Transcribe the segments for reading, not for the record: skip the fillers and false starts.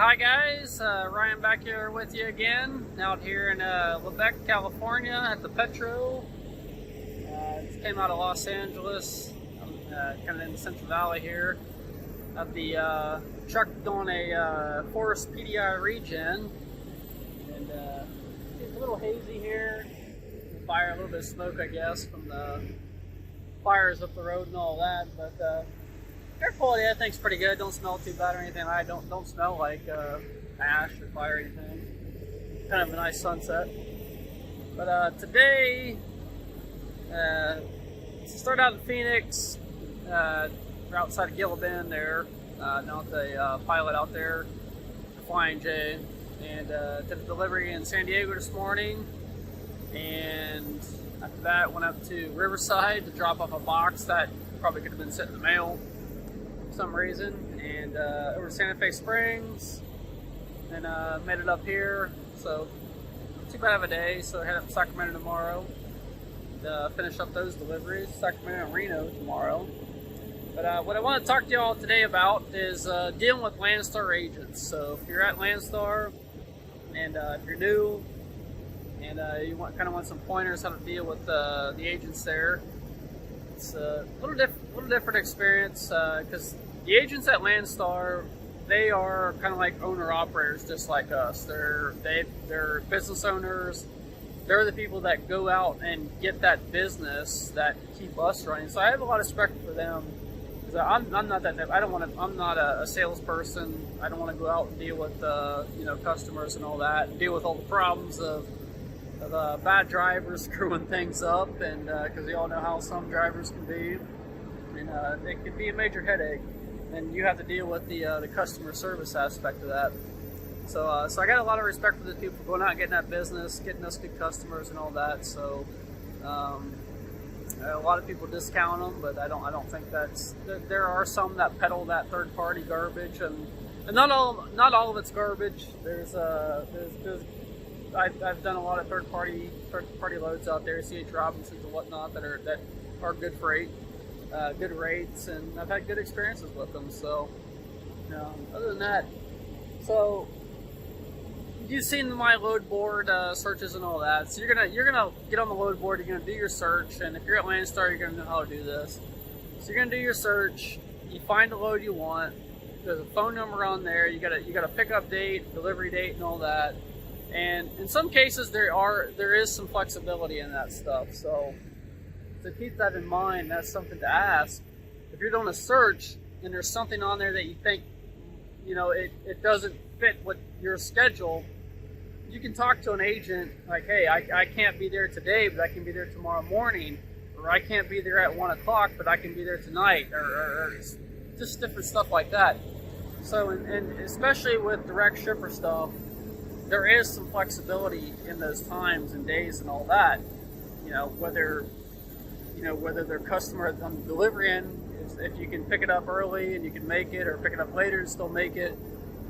Hi guys, Ryan back here with you again, out here in Lebec, California at the Petro. Just came out of Los Angeles, kind of in the Central Valley here. Have the truck doing a forest PDI regen, and it's a little hazy here. Fire, a little bit of smoke, I guess, from the fires up the road and all that, but air quality I think is pretty good. Don't smell too bad or anything. I don't smell like ash or fire or anything. Kind of a nice sunset. But today, start out in Phoenix. We're outside of Gila Bend there. Now the pilot out there, the Flying J, and did a delivery in San Diego this morning. And after that, went up to Riverside to drop off a box that probably could have been sent in the mail for some reason, and over to Santa Fe Springs, and made it up here. So not too bad of a day. So head up to Sacramento tomorrow to finish up those deliveries. Sacramento and Reno tomorrow. But what I want to talk to you all today about is dealing with Landstar agents. So if you're at Landstar and if you're new and you kind of want some pointers how to deal with the agents there, it's a little different experience because the agents at Landstar, they are kind of like owner-operators just like us. They're business owners. They're the people that go out and get that business that keep us running. So I have a lot of respect for them. I'm not that type. I'm not a salesperson. I don't want to go out and deal with customers and all that, and deal with all the problems of bad drivers screwing things up, and because we all know how some drivers can be, and it can be a major headache, and you have to deal with the customer service aspect of that. So I got a lot of respect for these people going out and getting that business, getting us good customers and all that. So a lot of people discount them, but I don't think there are some that peddle that third-party garbage, and not all of it's garbage. I've done a lot of third-party loads out there, C.H. Robinsons and whatnot, that are good freight, good rates, and I've had good experiences with them. So, other than that, so you've seen my load board searches and all that. So you're gonna get on the load board. You're gonna do your search, and if you're at Landstar, you're gonna know how to do this. So you're gonna do your search. You find the load you want. There's a phone number on there. You got a pickup date, delivery date, and all that. And in some cases, there is some flexibility in that stuff. So to keep that in mind, that's something to ask. If you're doing a search and there's something on there that you think, it doesn't fit with your schedule, you can talk to an agent like, hey, I can't be there today, but I can be there tomorrow morning, or I can't be there at 1 o'clock, but I can be there tonight, or just different stuff like that. So, and especially with direct shipper stuff, there is some flexibility in those times and days and all that. Whether their customer on the delivery end, if you can pick it up early and you can make it, or pick it up later and still make it.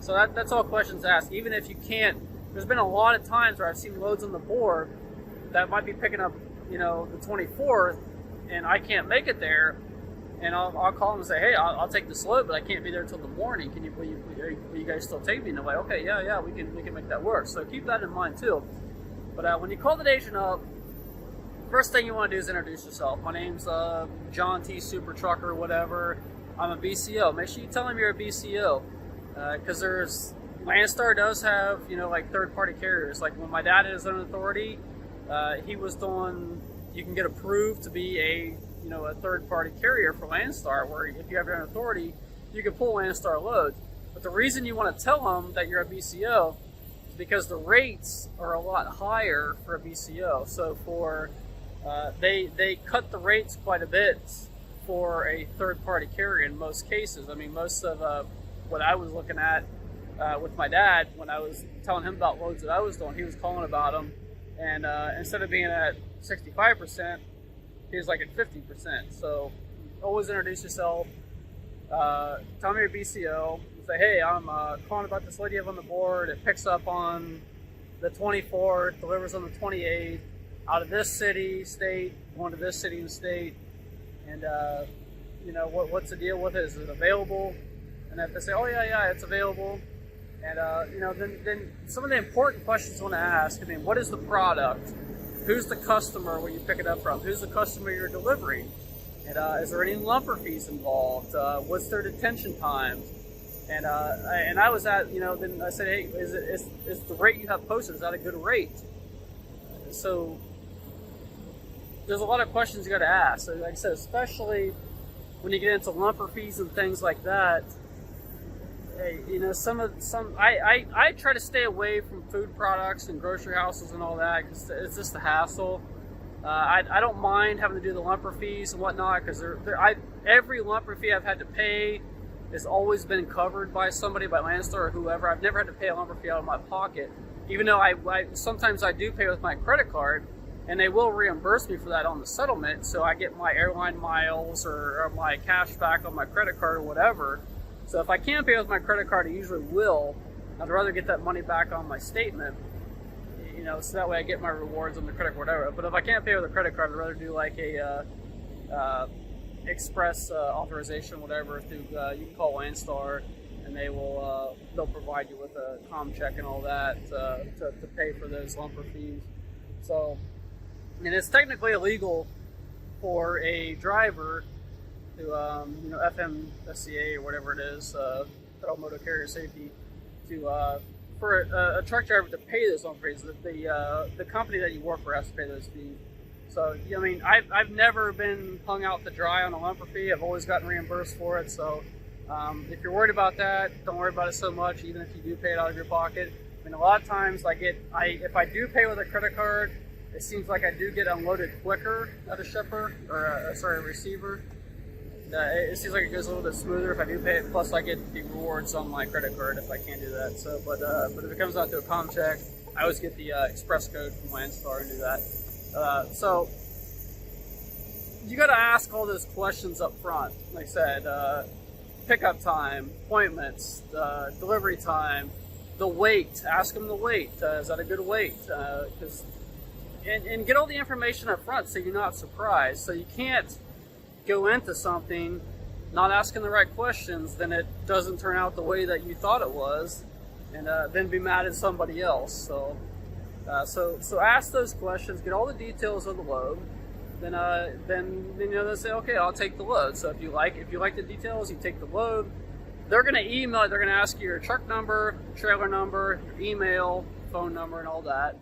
So that's all questions asked. Even if you can't, there's been a lot of times where I've seen loads on the board that might be picking up, the 24th, and I can't make it there, and I'll call them and say, hey, I'll take this load, but I can't be there until the morning. Will you guys still take me? And they're like, okay, yeah, we can make that work. So keep that in mind too. But when you call the agent up, first thing you want to do is introduce yourself. My name's John T. Super Trucker, whatever. I'm a BCO. Make sure you tell them you're a BCO, because Landstar does have like third-party carriers. Like when my dad had his own authority, he was doing. You can get approved to be a third-party carrier for Landstar, where if you have your own authority, you can pull Landstar loads. But the reason you want to tell them that you're a BCO is because the rates are a lot higher for a BCO. So they cut the rates quite a bit for a third-party carrier in most cases. I mean, most of what I was looking at with my dad, when I was telling him about loads that I was doing, he was calling about them, and instead of being at 65%, he was like at 50%. So always introduce yourself. Tell me you're BCO. Say, hey, I'm calling about this lady I have on the board. It picks up on the 24th, delivers on the 28th, out of this city, state, going to this city and state, and what's the deal with it? Is it available? And if they say, oh yeah, it's available, And then some of the important questions I want to ask. I mean, what is the product? Who's the customer where you pick it up from? Who's the customer you're delivering? And is there any lumper fees involved? What's their detention times? And I was at, then I said, hey, is the rate you have posted, is that a good rate? So there's a lot of questions you got to ask. So like I said, especially when you get into lumper fees and things like that. I try to stay away from food products and grocery houses and all that because it's just a hassle. I don't mind having to do the lumper fees and whatnot because every lumper fee I've had to pay has always been covered by somebody, by Landstar or whoever. I've never had to pay a lumper fee out of my pocket, even though sometimes I do pay with my credit card, and they will reimburse me for that on the settlement. So I get my airline miles or my cash back on my credit card or whatever. So if I can't pay with my credit card, I usually will. I'd rather get that money back on my statement, so that way I get my rewards on the credit card, whatever. But if I can't pay with a credit card, I'd rather do like a express authorization, whatever. Through you can call Landstar, and they'll provide you with a comm check and all that to pay for those lumper fees. So, and it's technically illegal for a driver to FMCSA or whatever it is, Federal Motor Carrier Safety, for a truck driver to pay those lumper fees. The company that you work for has to pay those fees. So I've never been hung out to dry on a lumper fee. I've always gotten reimbursed for it. So if you're worried about that, don't worry about it so much. Even if you do pay it out of your pocket. A lot of times if I do pay with a credit card, it seems like I do get unloaded quicker at a shipper or a receiver. It seems like it goes a little bit smoother if I do pay it. Plus, I get the rewards on my credit card if I can't do that. So, but if it comes out to a comm check, I always get the express code from Landstar and do that. So you got to ask all those questions up front. Like I said, pickup time, appointments, delivery time, the weight. Ask them the weight. Is that a good weight? And get all the information up front so you're not surprised. So you can't go into something not asking the right questions, then it doesn't turn out the way that you thought it was, and then be mad at somebody else. So ask those questions, get all the details of the load, then they'll say, okay, I'll take the load. So if you like the details, you take the load. They're going to email. They're going to ask you your truck number, trailer number, your email, phone number, and all that,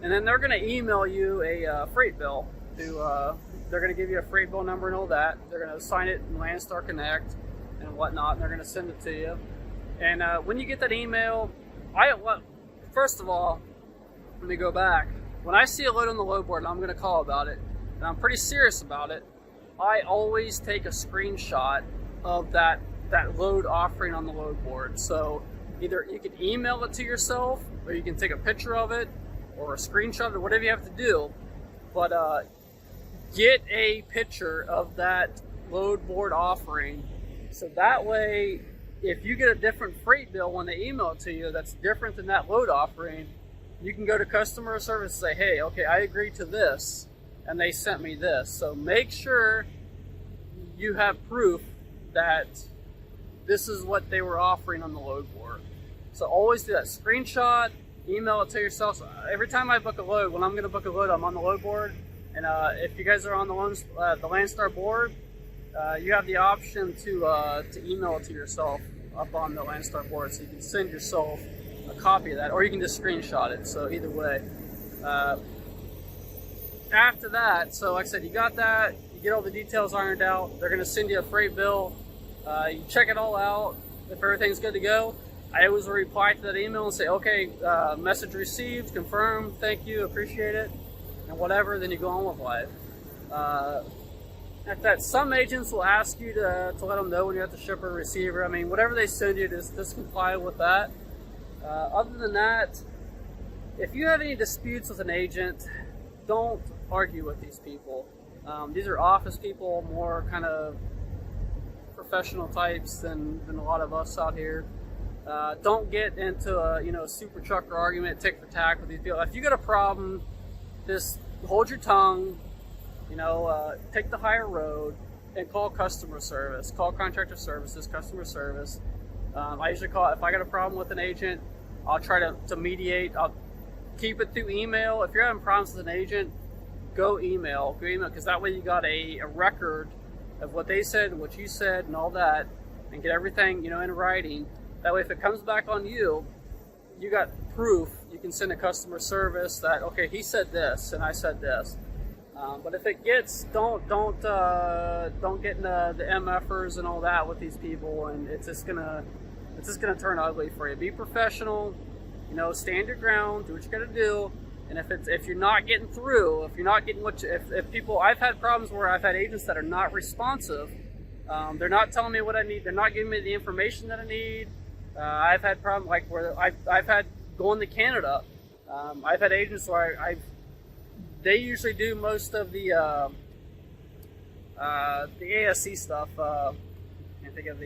and then they're going to email you a freight bill. They're going to give you a freight bill number and all that. They're going to assign it in Landstar Connect and whatnot, and they're going to send it to you. And when you get that email, first of all, let me go back. When I see a load on the load board and I'm going to call about it, and I'm pretty serious about it, I always take a screenshot of that load offering on the load board. So either you can email it to yourself, or you can take a picture of it, or a screenshot of it, whatever you have to do. But get a picture of that load board offering, so that way if you get a different freight bill when they email it to you that's different than that load offering, you can go to customer service and say, hey, okay, I agreed to this and they sent me this. So make sure you have proof that this is what they were offering on the load board. So always do that screenshot, email it to yourself. So every time I book a load, when I'm going to book a load, I'm on the load board. And if you guys are on the Landstar board, you have the option to email it to yourself up on the Landstar board, so you can send yourself a copy of that, or you can just screenshot it. So either way. After that, so like I said, you got that, you get all the details ironed out. They're going to send you a freight bill. You check it all out. If everything's good to go, I always reply to that email and say, okay, message received, confirm, thank you, appreciate it, and whatever, then you go on with life. At that, some agents will ask you to let them know when you have to ship or receiver. I mean, whatever they send you, just comply with that. Other than that, if you have any disputes with an agent, don't argue with these people. These are office people, more kind of professional types than a lot of us out here. Don't get into a super trucker argument, tick for tack with these people. If you got a problem, just hold your tongue, take the higher road and call customer service, call contractor services, customer service. I usually call, if I got a problem with an agent, I'll try to mediate. I'll keep it through email. If you're having problems with an agent, go email, because that way you got a record of what they said, what you said, and all that, and get everything, you know, in writing. That way, if it comes back on you, you got proof. You can send a customer service that, okay, he said this and I said this. But if it gets, don't get in the MFers and all that with these people, and it's just gonna turn ugly for you. Be professional, you know, stand your ground, do what you gotta do. And if you're not getting through, if you're not getting if people, I've had problems where I've had agents that are not responsive. They're not telling me what I need. They're not giving me the information that I need. I've had problems like where I've had going to Canada. I've had agents where they usually do most of the ASC stuff. Can't think of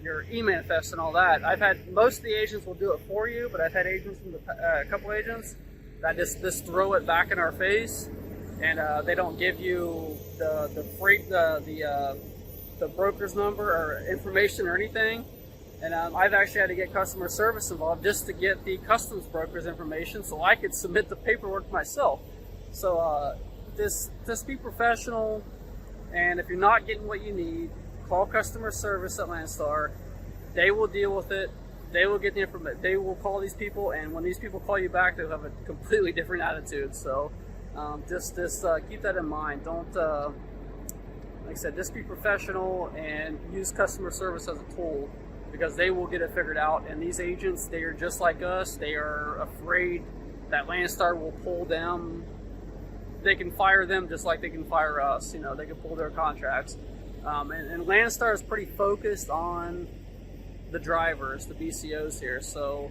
your e-manifest and all that. I've had most of the agents will do it for you, but I've had agents from a couple agents that just throw it back in our face, and they don't give you the broker's number or information or anything. And I've actually had to get customer service involved just to get the customs broker's information so I could submit the paperwork myself. So just be professional, and if you're not getting what you need, call customer service at Landstar. They will deal with it. They will get the information. They will call these people, and when these people call you back, they'll have a completely different attitude. So just keep that in mind. Don't, like I said, just be professional and use customer service as a tool, because they will get it figured out. And these agents, they are just like us. They are afraid that Landstar will pull them. They can fire them just like they can fire us. You know, they can pull their contracts. And Landstar is pretty focused on the drivers, the BCOs here. So,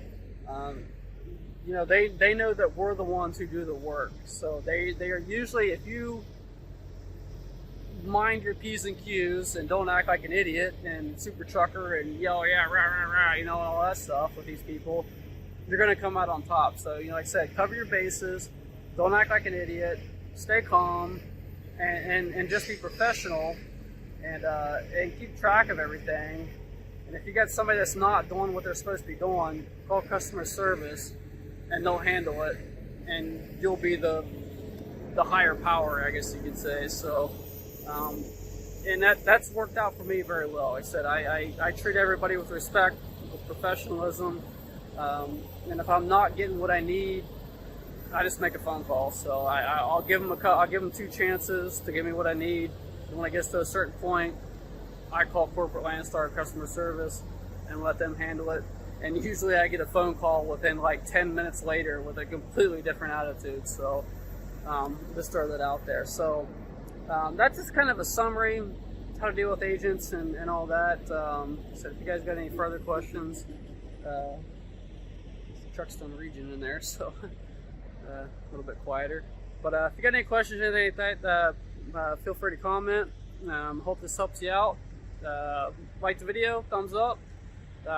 you know, they know that we're the ones who do the work. So they are usually, if you mind your P's and Q's and don't act like an idiot and super trucker and yell, yeah, rah, rah, rah, you know, all that stuff with these people, you're going to come out on top. So, you know, like I said, cover your bases, don't act like an idiot, stay calm, and just be professional, and keep track of everything. And if you got somebody that's not doing what they're supposed to be doing, call customer service and they'll handle it, and you'll be the higher power, I guess you could say. So, and that's worked out for me very well. Like I said, I treat everybody with respect, with professionalism, and if I'm not getting what I need, I just make a phone call. So I'll give them 2 chances to give me what I need. And when it gets to a certain point, I call corporate Landstar customer service and let them handle it. And usually I get a phone call within like 10 minutes later with a completely different attitude. So just throw that out there. So that's just kind of a summary, how to deal with agents and all that. So if you guys got any further questions, the truck's still in the region in there, so a little bit quieter. But if you got any questions or anything like that, feel free to comment. Hope this helps you out. Like the video, thumbs up,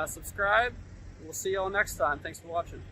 subscribe. We'll see you all next time. Thanks for watching.